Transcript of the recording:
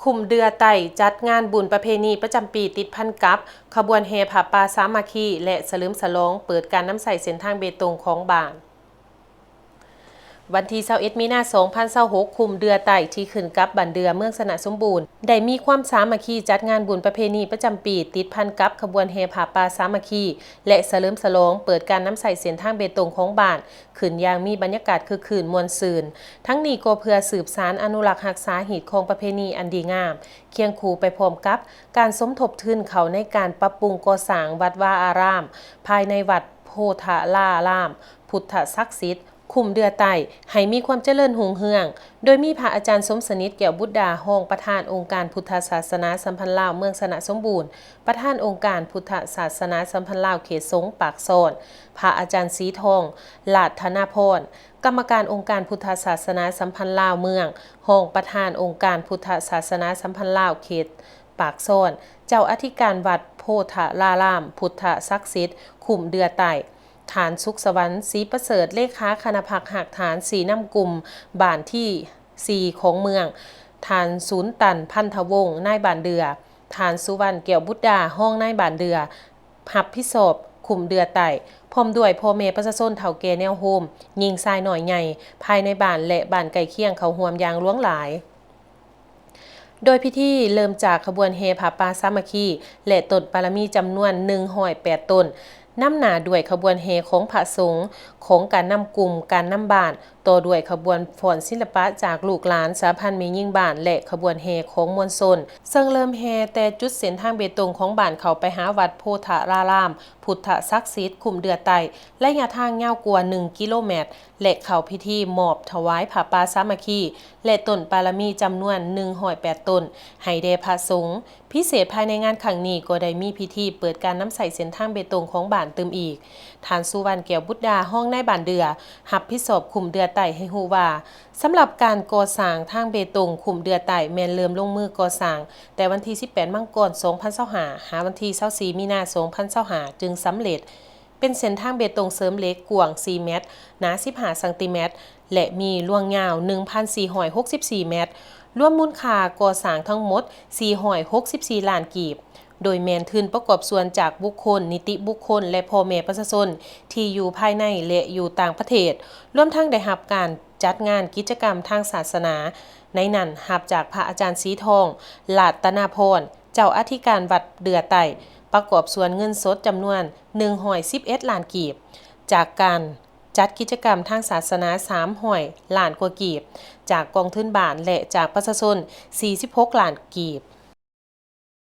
คุมเดือไต่จัดงานบุญประเพณีประจำปีติดพันกับขบวนแห่ผ้าป่าสามัคคีและสลึมฉลองเปิดการน้ำใส่เส้นทางเบตงของบ้านวันที่21มีนาคม2026คุมเดือไต่ที่ขึ้นกับบันเดือเมืองสนะสมบูรณ์ได้มีความสามัคคีจัดงานบุญประเพณีประจำปีติดพันกับขบวนแห่ผ้าป่าสามัคคีและสลึมฉลองเปิดการน้ำใส่เส้นทางเบตงของบ้านขึ้นอย่างมีบรรยากาศคึกคืนมวลซืนทั้งนี้ก็เพื่อสืบสานอนุรักษ์รักษาหีดของประเพณีอันดีงามเคียงคู่ไปพร้อมกับการสมทบทุนเขาในการปรับปรุงก่อสร้างวัดวาอารามภายในวัดโพธารามพุทธศักดิ์สิทธิ์คุมเดือไต่ให้มีความเจริญรุ่งเรืองโดยมีพระอาจารย์สมสนิทแก้วบุตรดาห้องประธานองค์การพุทธศาสนาสัมพันธ์ลาวเมืองสนะสมบูรณ์ประธานองค์การพุทธศาสนาสัมพันธ์ลาวเขตสงปากโซนพระอาจารย์สีทองลาดธนาพรกรรมการองค์การพุทธศาสนาสัมพันธ์ลาวเมืองห้องประธานองค์การพุทธศาสนาสัมพันธ์ลาวเขตปากโซนเจ้าอธิการวัดโพธารามพุทธศักดิ์สิทธิ์คุมเดือไต่ฐานสุขสวรรค์ศรีประเสริฐเลขาคณะพักหักฐานสีน้ำกลุ่มบ้านที่4ของเมืองฐานศูนย์ตันพันธวงศ์นายบ้านเดือฐานสุวรรณแก้วบุตรดาห้องนายบ้านเดือหับพิศพคุมเดือไต่พร้อมด้วยพ่อแม่ประชาชนเฒ่าแก่แนวโฮมยิงทรายหน่อยใหญ่ภายในบ้านและบ้านใกล้เคียงเขาห่วมยางล้วงหลายโดยพิธีเริ่มจากขบวนแห่ผ้าป่าสามัคคีและต้นปาลมีจำนวน108ต้นนำหน้าด้วยขบวนแห่ของพระสงฆ์ของการนำกลุ่มการนำบ้านต่อด้วยขบวนฟ้อนศิลปะจากลูกหลานสาพันธ์แม่หญิงบ้านและขบวนแห่ของมวลชนซึ่งเริ่มแห่แต่จุดเส้นทางเบตงของบ้านเขาไปหาวัดโพธารามพุทธศักดิ์สิทธิ์คุมเดือไต่ระยะทางยาวกว่า1กิโลเมตรและเข้าพิธีมอบถวายผ้าป่าสามัคคีและต้นปาลมีจำนวน108ต้นให้แด่พระสงฆ์พิเศษภายในงานครั้งนี้ก็ได้มีพิธีเปิดการน้ำใส่เส้นทางเบตงของบ้านเติมอีกฐานสุวรรณแก้วบุตรดาห้องนายบ้านเดือหับพิศพคุมเดือไต่ให้ฮู้ว่าสำหรับการก่อสร้างทางเบตงคุมเดือไต่แม่นเริ่มลงมือก่อสร้างแต่วันที่18มังกร2025หาวันที่24มีนาคม2025จึงสำเร็จเป็นเส้นทางเบตงเสริมเหล็กกว้าง4เมตรหนา15ซนและมีลวงยาว 1,464 เมตรรวมมูลค่าก่อสร้างทั้งหมด464ล้านกีบโดยแมนทุนประกอบส่วนจากบุคคลนิติบุคคลและพ่อแม่ประชาชนที่อยู่ภายในและอยู่ต่างประเทศรวมทั้งได้รับการจัดงานกิจกรรมทางศาสนาในนั้นรับจากพระอาจารย์สีทองลาดตนาพรเจ้าอธิการวัดเดือไต่ประกอบส่วนเงินสดจำนวน111ล้านกีบจากการจัดกิจกรรมทางศาสนา300ล้านกว่ากีบจากกองทุนบ้านและจากประชาชน46ล้านกีบ